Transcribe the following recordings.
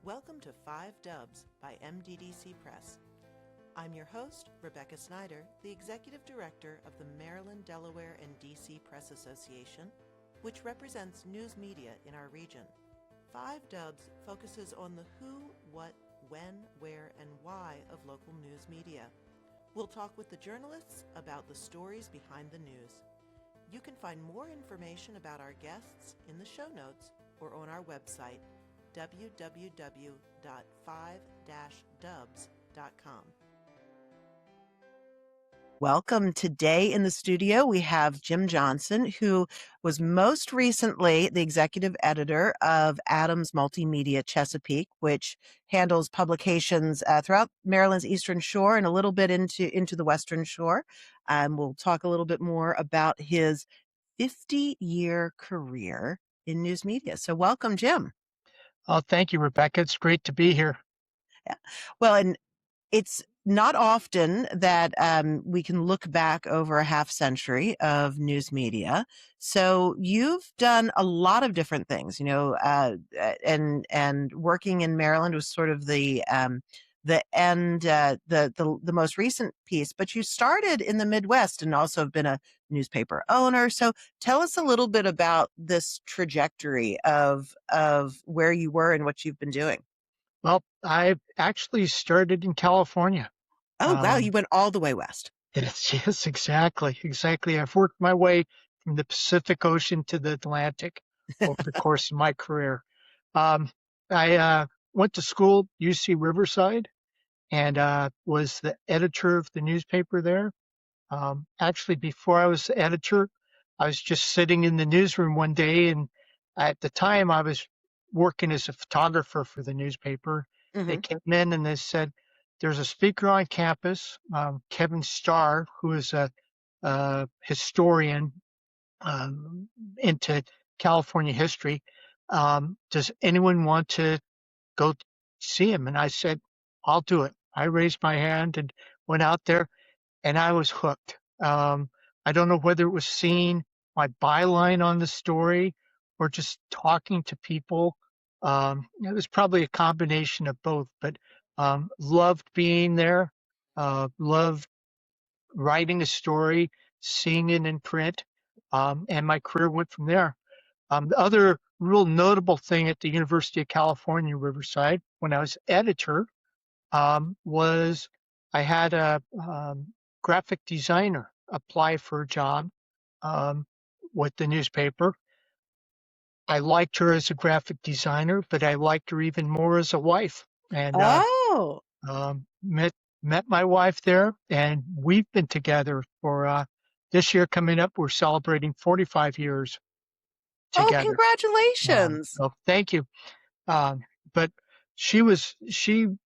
Welcome to 5 Dubs by MDDC Press. I'm your host, Rebecca Snyder, the Executive Director of the Maryland, Delaware, and DC Press Association, which represents news media in our region. 5 Dubs focuses on the who, what, when, where, and why of local news media. We'll talk with the journalists about the stories behind the news. You can find more information about our guests in the show notes or on our website, www.5-dubs.com. Welcome. Today in the studio, we have Jim Johnson, who was most recently the executive editor of Adams Multimedia Chesapeake, which handles publications throughout Maryland's Eastern Shore and a little bit into the Western Shore. We'll talk a little bit more about his 50-year career in news media. So welcome, Jim. Oh, thank you, Rebecca. It's great to be here. Yeah. Well, and it's not often that we can look back over a half century of news media. So you've done a lot of different things, and working in Maryland was sort of the most recent piece. But you started in the Midwest and also have been a newspaper owner. So tell us a little bit about this trajectory of where you were and what you've been doing. Well, I actually started in California. Oh, wow. You went all the way west. Yes, exactly. I've worked my way from the Pacific Ocean to the Atlantic over the course of my career. I went to school, UC Riverside, and was the editor of the newspaper there. Actually, before I was the editor, I was just sitting in the newsroom one day, and at the time I was working as a photographer for the newspaper. They came in and they said, "There's a speaker on campus, Kevin Starr, who is a historian into California history. Does anyone want to go see him?" And I said, "I'll do it." I raised my hand and went out there, and I was hooked. I don't know whether it was seeing my byline on the story or just talking to people. It was probably a combination of both, but loved being there, loved writing a story, seeing it in print, and my career went from there. The other real notable thing at the University of California, Riverside, when I was editor, was I had a graphic designer apply for a job with the newspaper. I liked her as a graphic designer, but I liked her even more as a wife. And met my wife there, and we've been together for this year coming up. We're celebrating 45 years together. Oh, congratulations! So thank you. But she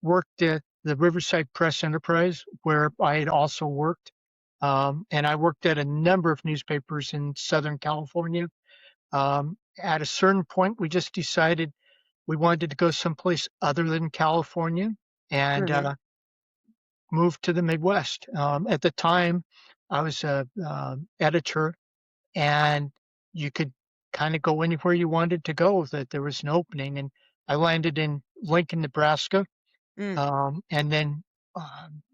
worked at the Riverside Press Enterprise, where I had also worked. And I worked at a number of newspapers in Southern California. At a certain point, we just decided we wanted to go someplace other than California and moved to the Midwest. At the time, I was a editor, and you could kind of go anywhere you wanted to go, that there was an opening. And I landed in Lincoln, Nebraska, and then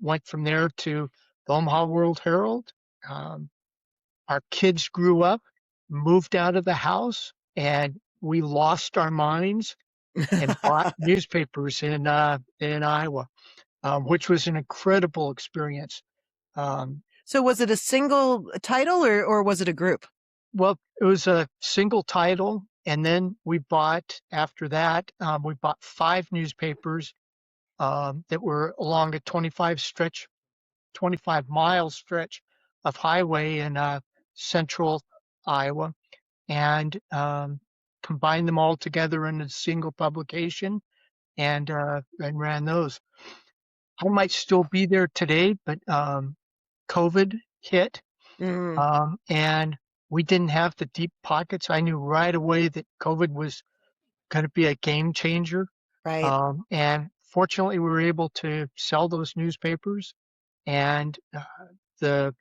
went from there to the Omaha World Herald. Our kids grew up, moved out of the house, and we lost our minds and bought newspapers in Iowa, which was an incredible experience. So was it a single title or was it a group? Well, it was a single title, and then we bought, after that, we bought 5 newspapers that were along a 25-mile stretch of highway in central Iowa, and combined them all together in a single publication and ran those. I might still be there today, but COVID hit, and we didn't have the deep pockets. I knew right away that COVID was going to be a game changer. Right. And fortunately, we were able to sell those newspapers. And the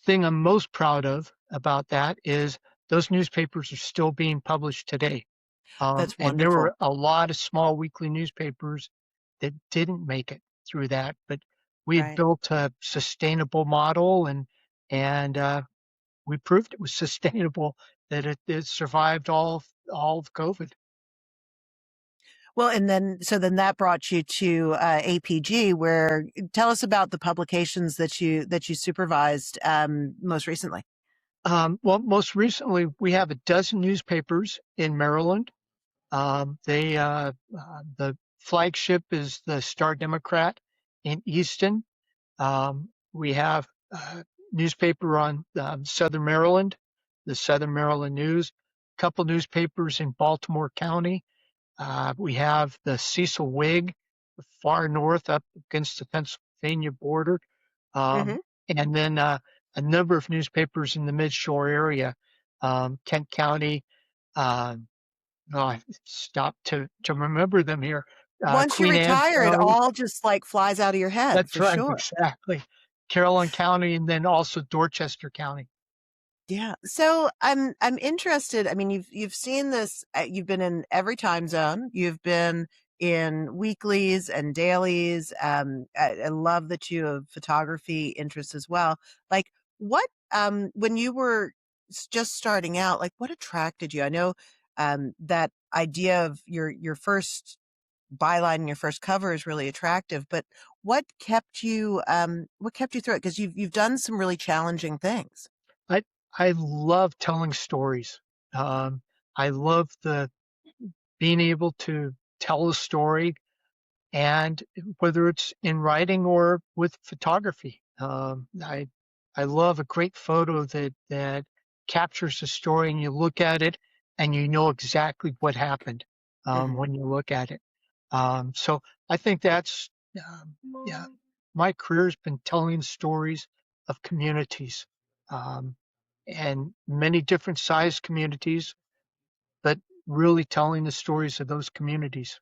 thing I'm most proud of about that is those newspapers are still being published today. That's And there wonderful. were a lot of small weekly newspapers that didn't make it through that, but we had Right. built a sustainable model, and we proved it was sustainable, that it survived all of COVID. Well, and then so then that brought you to APG, where tell us about the publications that you supervised most recently. Well, most recently, we have a dozen newspapers in Maryland. The flagship is the Star Democrat in Easton. We have a newspaper on Southern Maryland, the Southern Maryland News, a couple newspapers in Baltimore County. We have the Cecil Whig, far north up against the Pennsylvania border, Hmm. and then a number of newspapers in the Midshore area, Kent County. Um, oh, I stopped to remember them here. Once you Queen Anne retire, it County. all just like flies out of your head That's for right, sure. exactly. Carrollton County, and then also Dorchester County. Yeah. So I'm interested. I mean, you've seen this. You've been in every time zone. You've been in weeklies and dailies. I love that you have photography interests as well. Like, what when you were just starting out, like what attracted you? I know that idea of your first byline and your first cover is really attractive, but what kept you through it? Because you've done some really challenging things. I I love telling stories. Um, I love the being able to tell a story, and whether it's in writing or with photography. I love a great photo that captures the story, and you look at it and you know exactly what happened Hmm. when you look at it. So I think that's yeah. My career's been telling stories of communities, um, and many different size communities, but really telling the stories of those communities.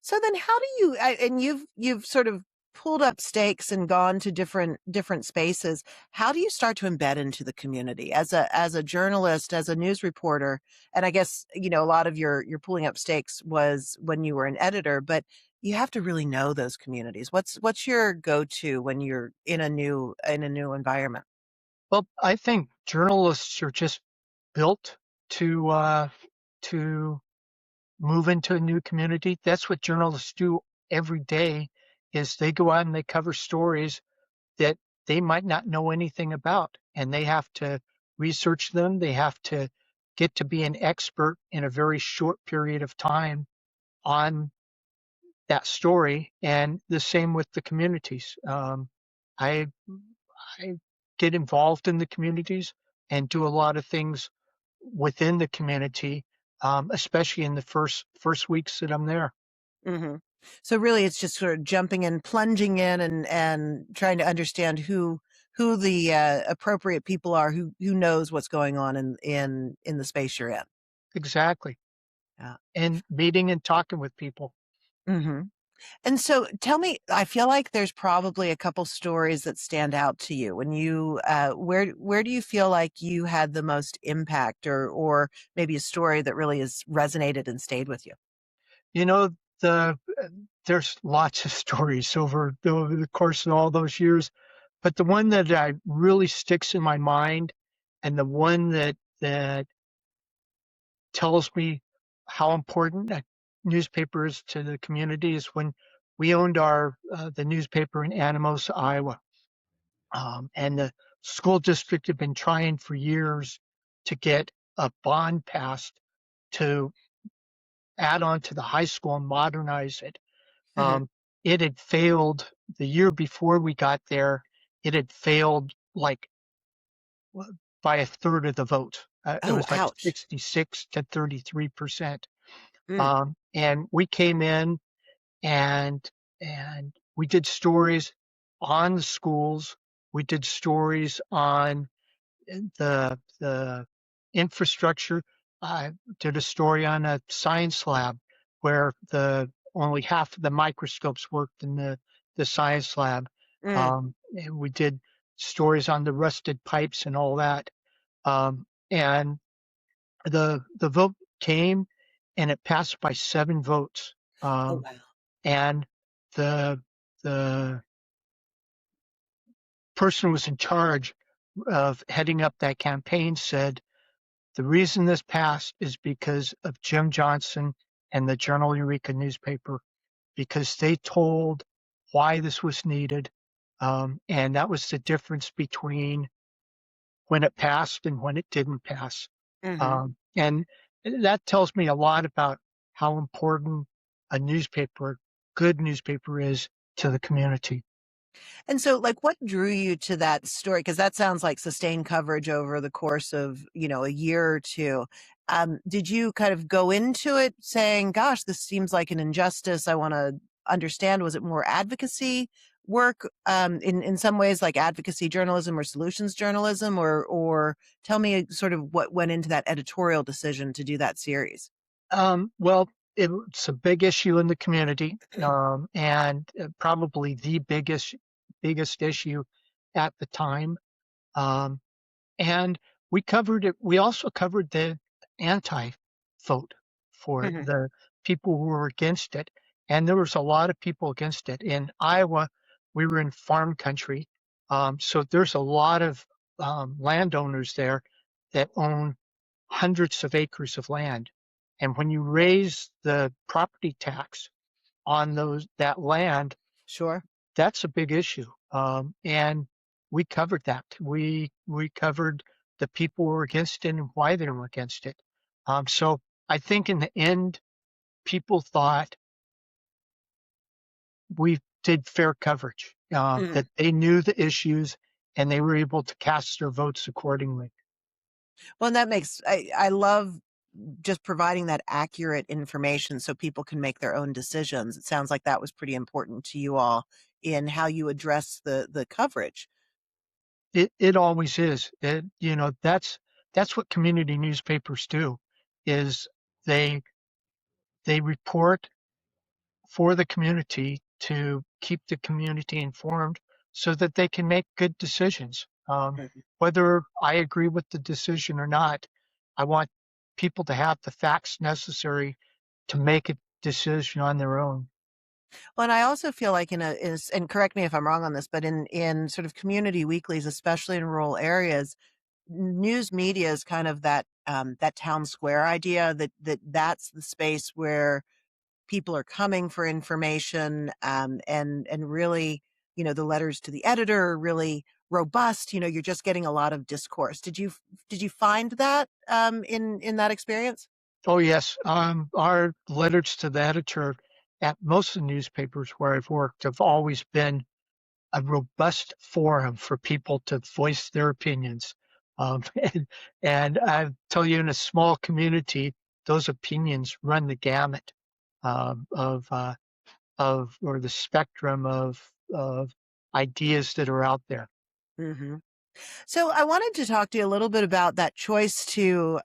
So then how do you and you've sort of pulled up stakes and gone to different spaces. How do you start to embed into the community as a journalist, as a news reporter? And I guess, a lot of your pulling up stakes was when you were an editor, but you have to really know those communities. What's your go-to when you're in a new environment? Well, I think journalists are just built to move into a new community. That's what journalists do every day, is they go out and they cover stories that they might not know anything about, and they have to research them. They have to get to be an expert in a very short period of time on that story, and the same with the communities. I I get involved in the communities and do a lot of things within the community, especially in the first weeks that I'm there. Hmm. So really, it's just sort of jumping in, plunging in, and trying to understand who the appropriate people are, who knows what's going on in the space you're in. Exactly, Yeah. and meeting and talking with people. Hmm. And so, tell me. I feel like there's probably a couple stories that stand out to you when you. Where do you feel like you had the most impact, or maybe a story that really has resonated and stayed with you? You know, the there's lots of stories over the course of all those years, but the one that I really sticks in my mind, and the one that tells me how important a newspaper is to the community, is when we owned our the newspaper in Animos, Iowa, and the school district had been trying for years to get a bond passed to add on to the high school and modernize it. Hmm. Um, it had failed the year before we got there. It had failed like by a third of the vote. It Oh, was like ouch. 66 to 33%. Mm. And we came in, and we did stories on the schools. We did stories on the infrastructure. I did a story on a science lab where the only half of the microscopes worked in the science lab. Mm. And we did stories on the rusted pipes and all that. And the vote came, and it passed by 7 votes. Oh, Um, wow. and the the person who was in charge of heading up that campaign said the reason this passed is because of Jim Johnson and the Journal Eureka newspaper, because they told why this was needed. And that was the difference between when it passed and when it didn't pass. Hmm. And that tells me a lot about how important a newspaper, good newspaper, is to the community. And so, like, what drew you to that story? Because that sounds like sustained coverage over the course of, a year or two. Did you kind of go into it saying, gosh, this seems like an injustice? I want to understand. Was it more advocacy work, in some ways, like advocacy journalism or solutions journalism? Or tell me sort of what went into that editorial decision to do that series? Well, it's a big issue in the community, and probably the biggest issue at the time. Um, and we covered it. We also covered the anti-vote for it, Hmm. the people who were against it, and there was a lot of people against it. In Iowa, we were in farm country, so there's a lot of landowners there that own hundreds of acres of land. And when you raise the property tax on that land, Sure. that's a big issue. And we covered that. We covered the people who were against it and why they were against it. So I think in the end, people thought we did fair coverage, that they knew the issues and they were able to cast their votes accordingly. Well, and that makes I love just providing that accurate information so people can make their own decisions. It sounds like that was pretty important to you all in how you address the coverage. It always is. That's what community newspapers do, is they they report for the community to keep the community informed so that they can make good decisions. Mhm. Whether I agree with the decision or not, I want people to have the facts necessary to make a decision on their own. Well, and I also feel like and correct me if I'm wrong on this, but in sort of community weeklies, especially in rural areas, news media is kind of that town square idea that's the space where people are coming for information, and really, the letters to the editor are really robust. You're just getting a lot of discourse. Did you find that, in that experience? Oh, yes. Our letters to the editor at most of the newspapers where I've worked have always been a robust forum for people to voice their opinions. And, and I tell you, in a small community, those opinions run the gamut um, of or the spectrum of ideas that are out there. Hmm. So I wanted to talk to you a little bit about that choice to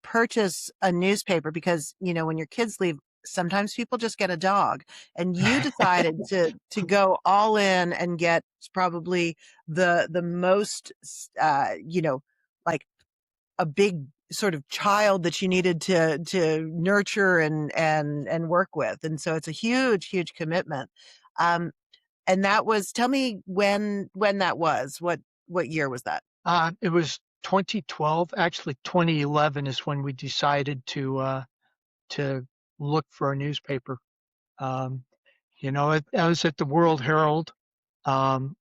purchase a newspaper, because when your kids leave, sometimes people just get a dog, and you decided to go all in and get probably the most, like a big sort of child that you needed to nurture and work with, and so it's a huge commitment. Um, and that was, tell me when that was. What year was that? It was 2012. Actually, 2011 is when we decided to look for a newspaper. Um, I was at the World Herald, and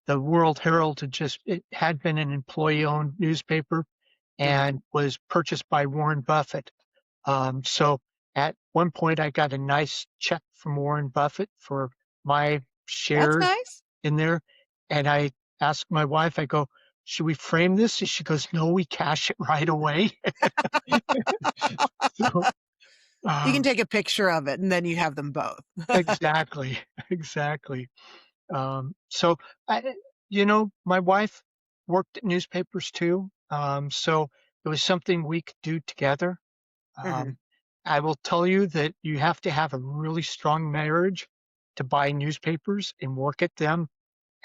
the World Herald it had been an employee-owned newspaper Mhm. and was purchased by Warren Buffett. So at one point, I got a nice check from Warren Buffett for my That's shares nice. in there, and I asked my wife, I go, "Should we frame this?" And she goes, "No, we cash it right away." So, You can um, take a picture of it, and then you have them both. exactly, exactly. So my wife worked at newspapers too. So it was something we could do together. Mhm. Um, I will tell you that you have to have a really strong marriage to buy newspapers and work at them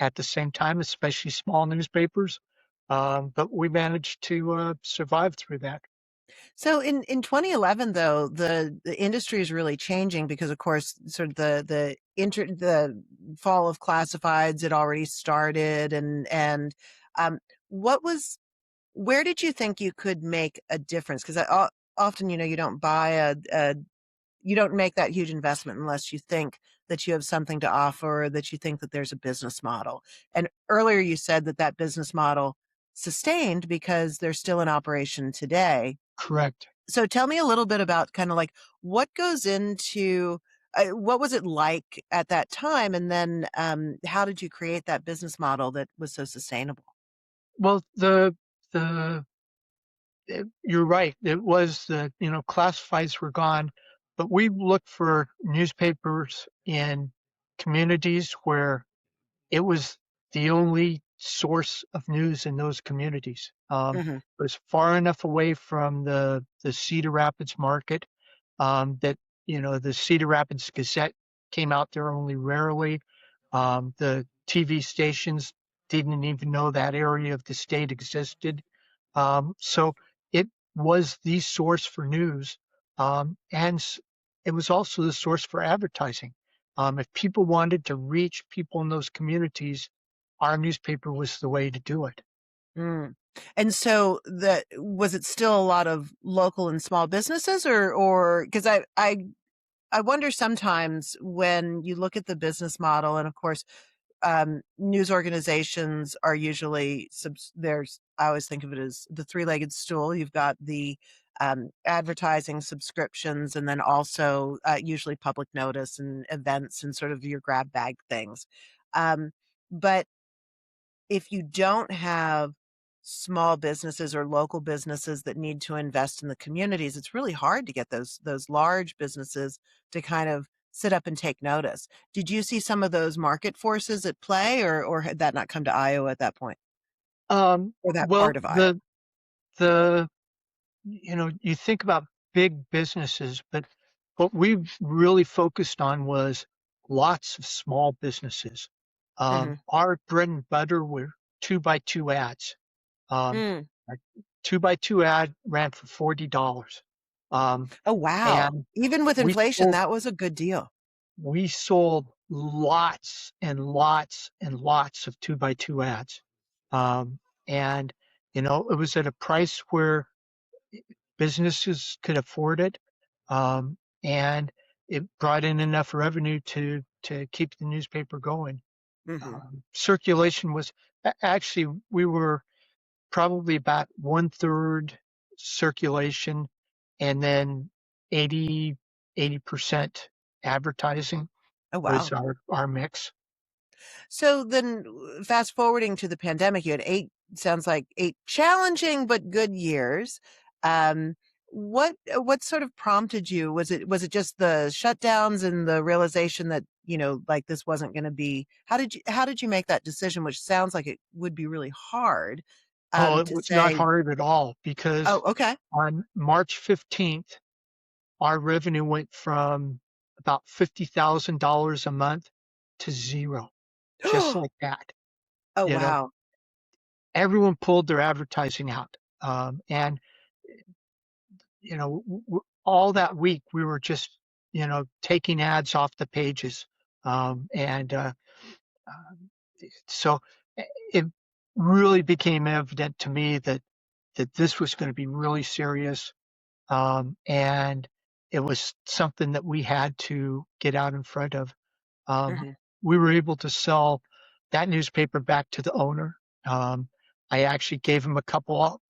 at the same time, especially small newspapers. But we managed to survive through that. So in 2011, though, the industry is really changing because, of course, sort of the fall of classifieds had already started, and um, what was where did you think you could make a difference? Because often, you don't buy you don't make that huge investment unless you think that you have something to offer, or that you think that there's a business model. And earlier you said that that business model sustained because they're still in operation today. Correct. So tell me a little bit about kind of like what goes into what was it like at that time, and then how did you create that business model that was so sustainable? Well, the you're right. It was the, classifieds were gone, but we looked for newspapers in communities where it was the only source of news in those communities. Hmm. It was far enough away from the Cedar Rapids market, that, the Cedar Rapids Gazette came out there only rarely. The TV stations didn't even know that area of the state existed. So it was the source for news. And it was also the source for advertising. If people wanted to reach people in those communities, our newspaper was the way to do it. Mm. And so that was it still a lot of local and small businesses, or because I wonder sometimes when you look at the business model, and of course, news organizations are usually there's I always think of it as the three-legged stool. You've got the advertising subscriptions, and then also usually public notice and events and sort of your grab bag things. Um, but if you don't have small businesses or local businesses that need to invest in the communities, it's really hard to get those large businesses to kind of sit up and take notice. Did you see some of those market forces at play, or had that not come to Iowa at that point, or that Well, part of Iowa? the you think about big businesses, but what we've really focused on was lots of small businesses. Hmm. Our bread and butter were 2x2 ads. Um, Mm. a 2x2 ad ran for $40. Um, Oh, wow. and Even with we inflation, sold that was a good deal. we sold lots and lots and lots of 2x2 ads. Um, and it was at a price where businesses could afford it, and it brought in enough revenue to keep the newspaper going. Hmm. Circulation was actually, we were probably about one third circulation, and then 80% advertising Oh, was wow. our mix. So then, fast forwarding to the pandemic, you had sounds like 8 challenging but good years. Um, what sort of prompted you? Was it just the shutdowns and the realization that, like this wasn't gonna be how did you make that decision, which sounds like it would be really hard, Oh, it to was not say, hard at all, "Oh, because okay. on March 15th, our revenue went from about $50,000 a month to zero, just like that. Oh, You know, wow. everyone pulled their advertising out. And, all that week we were just, taking ads off the pages. And so it really became evident to me that this was going to be really serious. And it was something that we had to get out in front of. Um, Mhm. we were able to sell that newspaper back to the owner. Um, I actually gave him a couple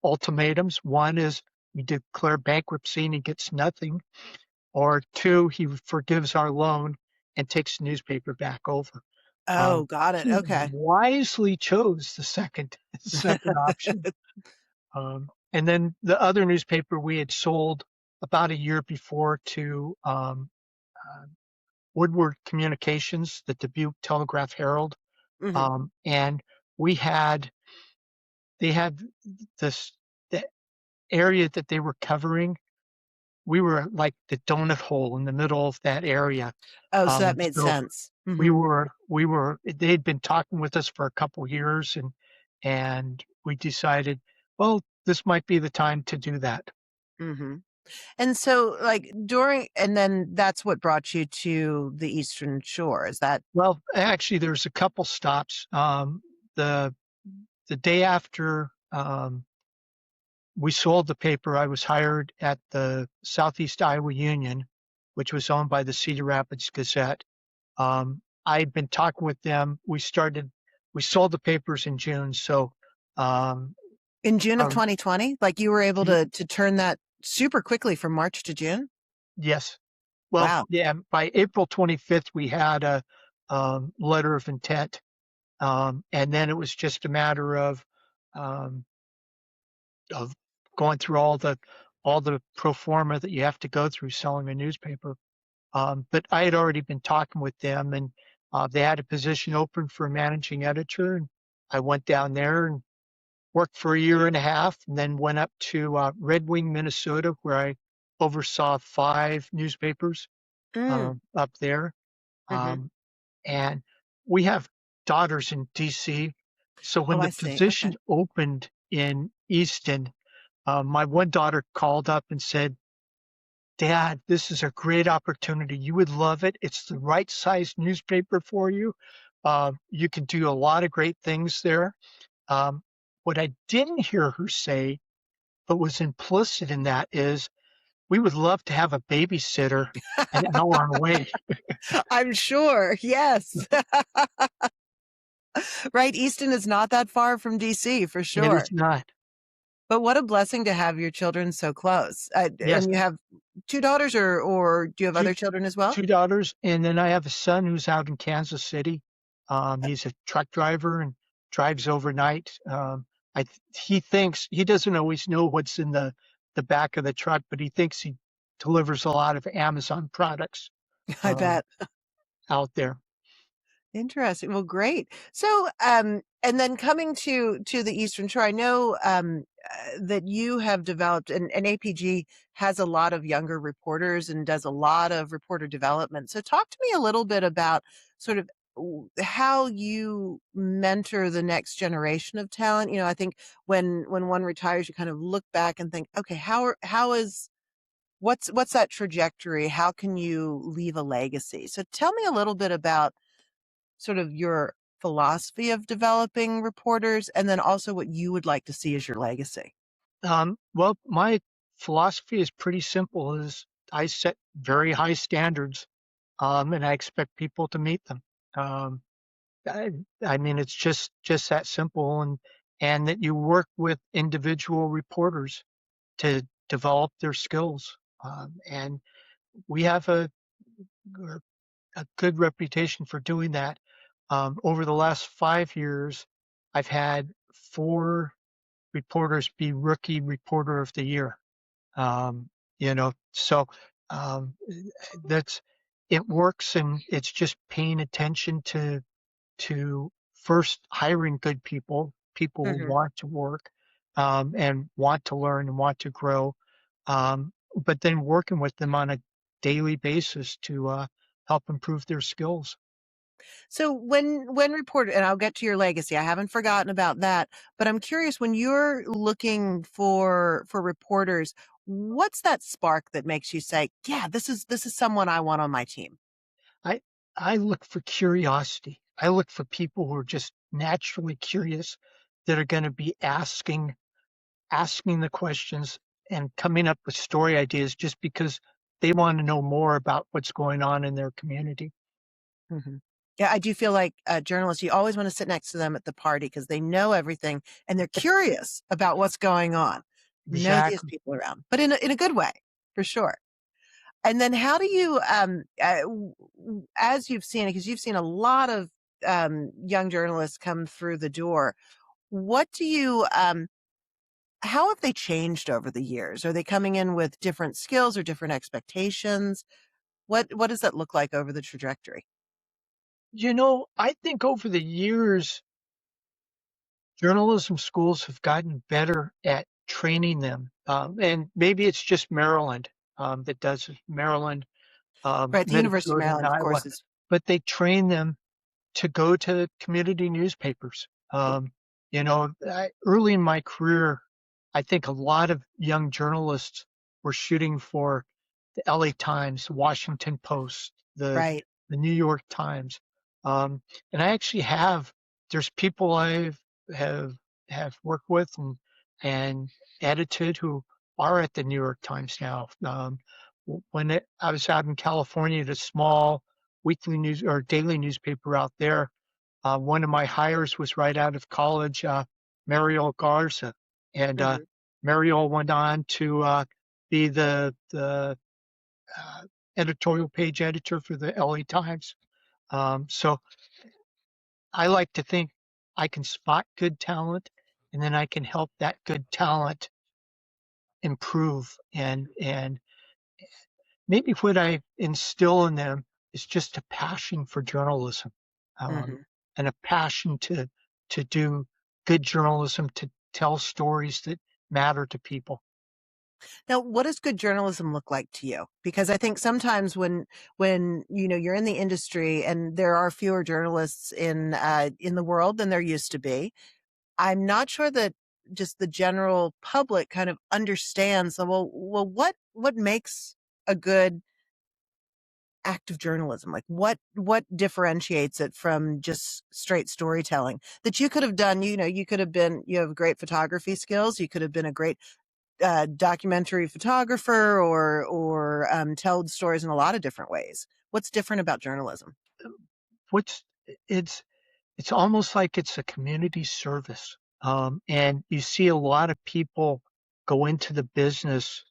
ultimatums. One is we declare bankruptcy and he gets nothing, or two, he forgives our loan and takes the newspaper back over. Oh, got it. He Okay. wisely chose the second the second option. And then the other newspaper we had sold about a year before to uh, Woodward Communications, the Dubuque Telegraph Herald, Mhm. and we had they had this the area that they were covering. We were like the donut hole in the middle of that area. Oh, so that made So sense. we Mhm. were they'd been talking with us for a couple years, and we decided, well, this might be the time to do that. Hmm. And so, like during, and then that's what brought you to the Eastern Shore. Is that? Well, actually, there's a couple stops. The the day after we sold the paper, I was hired at the Southeast Iowa Union, which was owned by the Cedar Rapids Gazette. I'd been talking with them. We sold the papers in June. So, um, In June of um, 2020, like you were able y- to turn that super quickly from March to June? yes. Well, Wow. yeah, by April 25th, we had a letter of intent. And then it was just a matter um, of going through all the pro forma that you have to go through selling a newspaper. But I had already been talking with them, and they had a position open for a managing editor. And I went down there and worked for a year and a half, and then went up to Red Wing, Minnesota, where I oversaw 5 newspapers Mm. up there. Hmm. Um, and we have daughters in DC. So when Oh, the I see. position Okay. opened in Easton, my one daughter called up and said, "Dad, this is a great opportunity. You would love it. It's the right size newspaper for you. You can do a lot of great things there." Um, what I didn't hear her say, but was implicit in that, is we would love to have a babysitter an hour away. I'm sure. Yes. Right. Easton is not that far from DC for It sure. is not. But what a blessing to have your children so close. Yes, And you have two daughters, or do you have two other children as well? two daughters, and then I have a son who's out in Kansas City. He's a truck driver and drives overnight. He thinks he doesn't always know what's in the back of the truck, but he thinks he delivers a lot of Amazon products I um, bet. out there. Interesting. Well, great. So, and then coming to the Eastern Shore, I know that you have developed, and APG has a lot of younger reporters and does a lot of reporter development. So, talk to me a little bit about sort of how you mentor the next generation of talent. You know, I think when one retires, you kind of look back and think, okay, how is what's that trajectory? How can you leave a legacy? So, tell me a little bit about sort of your philosophy of developing reporters, and then also what you would like to see as your legacy. Well, my philosophy is pretty simple: is I set very high standards, and I expect people to meet them. Um, I, I mean, it's just that simple, and that you work with individual reporters to develop their skills. And we have a good reputation for doing that. Over the last 5 years, I've had 4 reporters be Rookie Reporter of the Year. Um, so um, that's it works, and it's just paying attention to first hiring good people who Mhm. want to work, and want to learn and want to grow, but then working with them on a daily basis to help improve their skills. So when reporter, and I'll get to your legacy. I haven't forgotten about that, but I'm curious, when you're looking for reporters, what's that spark that makes you say, "Yeah, this is someone I want on my team." I I look for curiosity. I look for people who are just naturally curious, that are going to be asking the questions and coming up with story ideas just because they want to know more about what's going on in their community. Mhm. Yeah, I do feel like journalists, you always want to sit next to them at the party because they know everything and they're curious about what's going on. Know these Exactly. people around, but in a good way, for sure. And then how do you, as you've seen it, because you've seen a lot of young journalists come through the door, what do you, how have they changed over the years? Are they coming in with different skills or different expectations? What does that look like over the trajectory? I think over the years, journalism schools have gotten better at training them. And maybe it's just Maryland that does it. Maryland, Right. The University of Minnesota, and Maryland, of Iowa, course, is but they train them to go to community newspapers. Early in my career, I think a lot of young journalists were shooting for the LA Times, the Washington Post, Right. the New York Times. Um, and I actually there's people have have worked with and edited who are at the New York Times now. I was out in California, the small weekly news or daily newspaper out there, one of my hires was right out of college, Mariel Garza, and Hmm. Mariel went on to be the editorial page editor for the LA Times. So I like to think I can spot good talent, and then I can help that good talent improve. And maybe what I instill in them is just a passion for journalism, um, Hmm. and a passion to do good journalism, to tell stories that matter to people. Now, what does good journalism look like to you? Because I think sometimes when you're in the industry and there are fewer journalists in the world than there used to be, I'm not sure that just the general public kind of understands. Well, what makes a good act of journalism? Like what differentiates it from just straight storytelling that you could have done? You have great photography skills. You could have been a great documentary photographer or told stories in a lot of different ways. What's different about journalism? What's it's it's almost like it's a community service, and you see a lot of people go into the business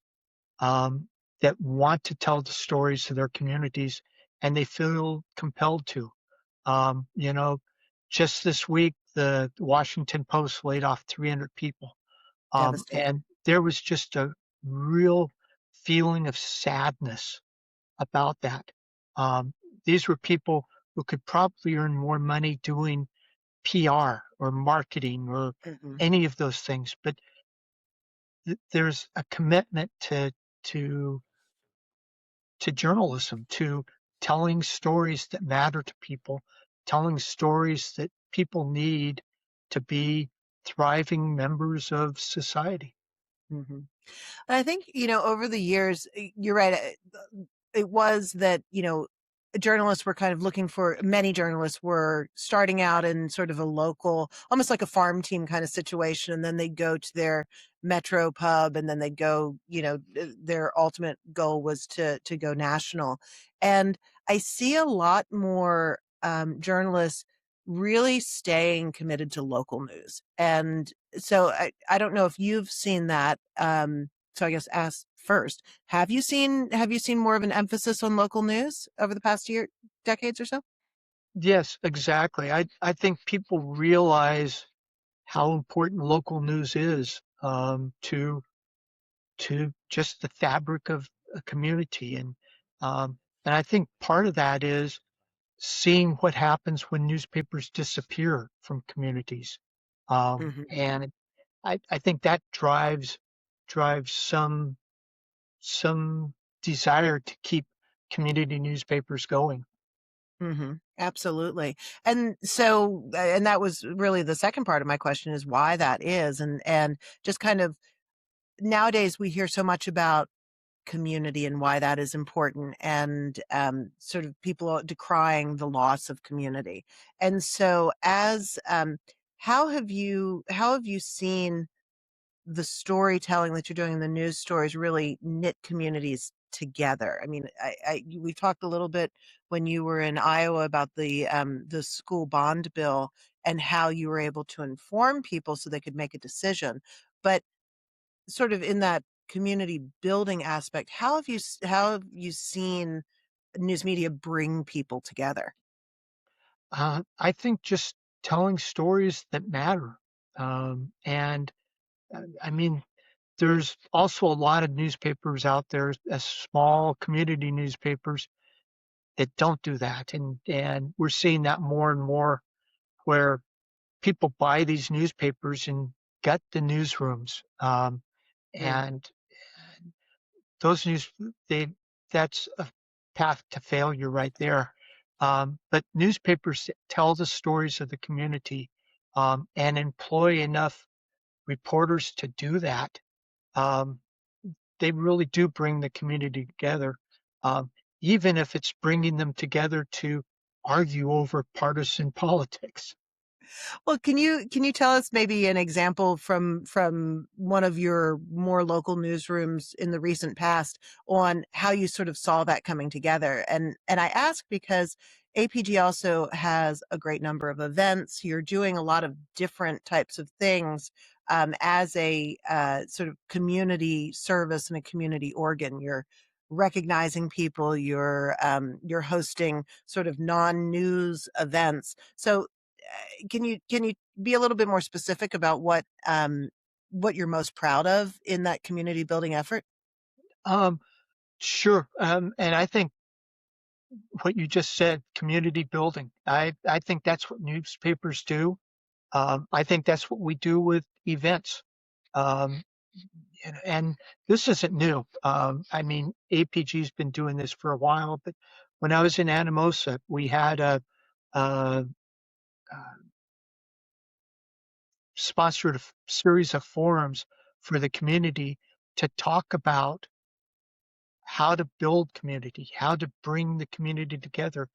um, that want to tell the stories of their communities, and they feel compelled to. You know, just this week, the Washington Post laid off 300 people. Devastating. And there was just a real feeling of sadness about that. Um, these were people who could probably earn more money doing PR or marketing or Hmm. any of those things, but there's a commitment to to journalism, to telling stories that matter to people, telling stories that people need to be thriving members of society. Hmm. And I think, over the years, you're right. It was that, journalists were kind of looking for, many journalists were starting out in sort of a local, almost like a farm team kind of situation. And then they'd go to their metro pub and then they'd go, their ultimate goal was to go national. And I see a lot more journalists really staying committed to local news. And so I don't know if you've seen that. So I guess ask first, have you seen more of an emphasis on local news over the past decades or so? Yes, exactly. I think people realize how important local news is to just the fabric of a community, and I think part of that is seeing what happens when newspapers disappear from communities. Hmm. And I think that drives some desire to keep community newspapers going. Hmm. Absolutely. And so, and that was really the second part of my question is why that is. And just kind of nowadays we hear so much about community and why that is important and sort of people decrying the loss of community. And so as how have you seen the storytelling that you're doing in the news stories really knit communities together? I mean, we talked a little bit when you were in Iowa about the school bond bill and how you were able to inform people so they could make a decision. But sort of in that community building aspect, how have you seen news media bring people together? I think just telling stories that matter. And I mean, there's also a lot of newspapers out there, small community newspapers that don't do that. And we're seeing that more and more where people buy these newspapers and gut the newsrooms. Mm, And those they that's a path to failure right there. But newspapers that tell the stories of the community, and employ enough reporters to do that. Um, they really do bring the community together, um, even if it's bringing them together to argue over partisan politics. Well, can you tell us maybe an example from one of your more local newsrooms in the recent past on how you sort of saw that coming together? And I ask because APG also has a great number of events. You're doing a lot of different types of things as a sort of community service and a community organ. You're recognizing people. You're hosting sort of non-news events. So can you be a little bit more specific about what you're most proud of in that community building effort? Um, sure. And I think what you just said, community building, I think that's what newspapers do. I think that's what we do with events. Um, and this isn't new. I mean, APG's been doing this for a while, but when I was in Anamosa, we had a sponsored a series of forums for the community to talk about how to build community, how to bring the community together,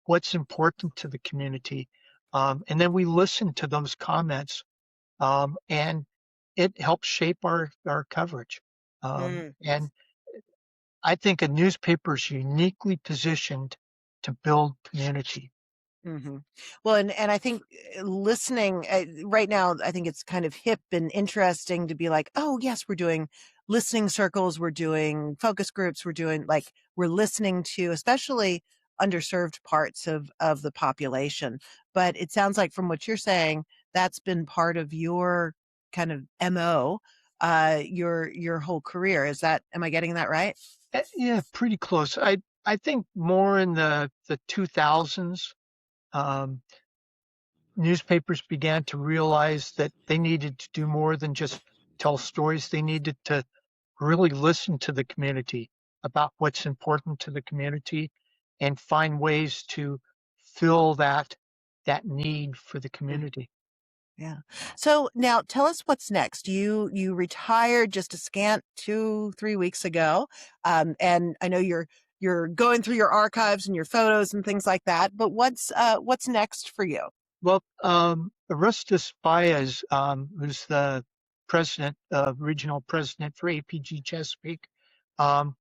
what's important to the community. And then we listened to those comments, and it helps shape our coverage. Mm. And I think a newspaper is uniquely positioned to build community. Hmm. Well, and I think listening right now, I think it's kind of hip and interesting to be like, oh yes, we're doing listening circles, we're doing focus groups, we're listening to especially underserved parts of the population. But it sounds like from what you're saying, that's been part of your kind of MO, your whole career. Am I getting that right? Yeah, pretty close. I think more in the 2000s, um, newspapers began to realize that they needed to do more than just tell stories. They needed to really listen to the community about what's important to the community and find ways to fill that need for the community. Yeah. So now tell us what's next. You retired just a scant 2-3 weeks ago. And I know you're going through your archives and your photos and things like that, but what's next for you? Well, Aristus Baez, who's the regional president for APG Chesapeake, um,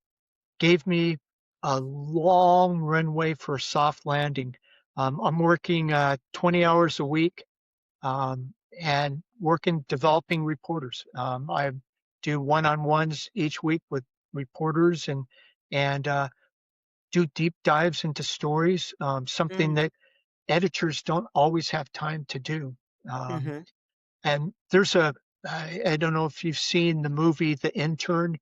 gave me a long runway for a soft landing. I'm working 20 hours a week, and working developing reporters. I do one-on-ones each week with reporters and do deep dives into stories, something Mm. that editors don't always have time to do. Um, Mm-hmm. and I don't know if you've seen the movie The Intern,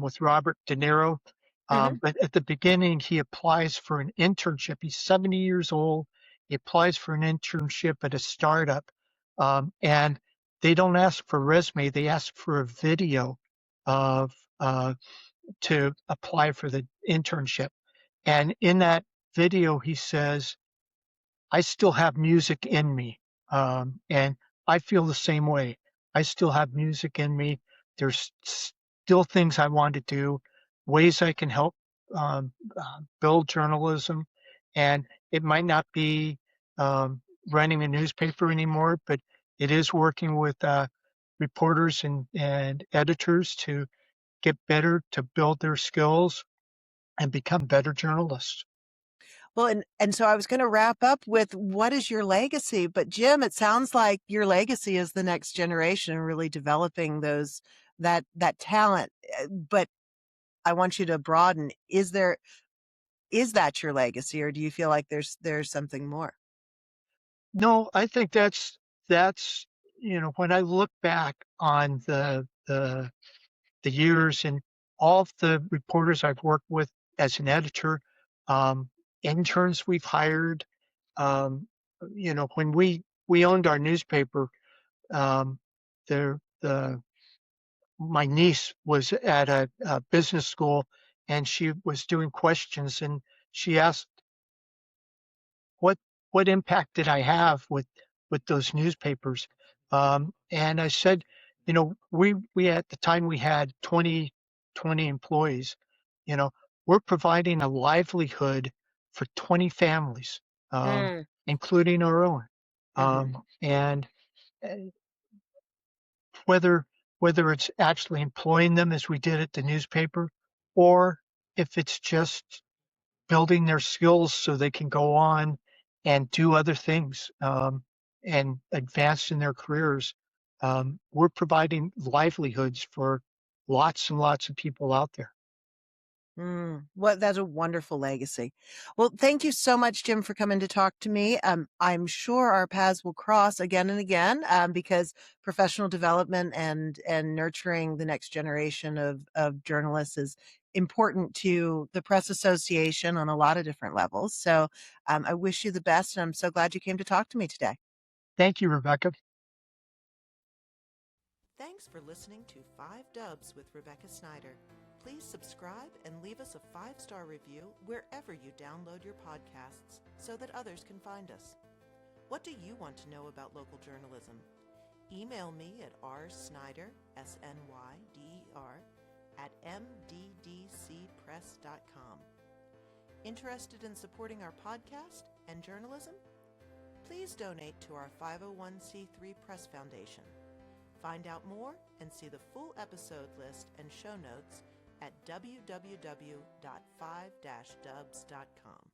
with Robert De Niro, Mm-hmm. but at the beginning, he applies for an internship. He's 70 years old. He applies for an internship at a startup, and they don't ask for a resume. They ask for a video of to apply for the internship. And in that video, he says, I still have music in me. And I feel the same way. I still have music in me. There's still things I want to do, ways I can help build journalism. And it might not be um, running a newspaper anymore, but it is working with reporters and editors to get better, to build their skills and become better journalists. Well, and so I was going to wrap up with what is your legacy? But Jim, it sounds like your legacy is the next generation and really developing that talent. But I want you to broaden. Is that your legacy, or do you feel like there's something more? No, I think that's when I look back on the years and all of the reporters I've worked with as an editor, um, interns we've hired, um, when we owned our newspaper, um, the my niece was at a business school and she was doing questions and she asked what what impact did I have with those newspapers? And I said, we at the time we had 20 employees, you know, we're providing a livelihood for 20 families, Mm, including our own. mhm. And uh, whether whether it's actually employing them as we did at the newspaper, or if it's just building their skills so they can go on and do other things, and advance in their careers. We're providing livelihoods for lots and lots of people out there. That's a wonderful legacy. Well, thank you so much, Jim, for coming to talk to me. I'm sure our paths will cross again and again, because professional development and nurturing the next generation of journalists is important to the Press Association on a lot of different levels. So I wish you the best, and I'm so glad you came to talk to me today. Thank you, Rebecca. Thanks for listening to 5 Dubs with Rebecca Snyder. Please subscribe and leave us a 5-star review wherever you download your podcasts so that others can find us. What do you want to know about local journalism? Email me at rsnyder, S-N-Y-D-E-R, at mddcpress.com. Interested in supporting our podcast and journalism? Please donate to our 501c3 Press Foundation. Find out more and see the full episode list and show notes at www.5-dubs.com.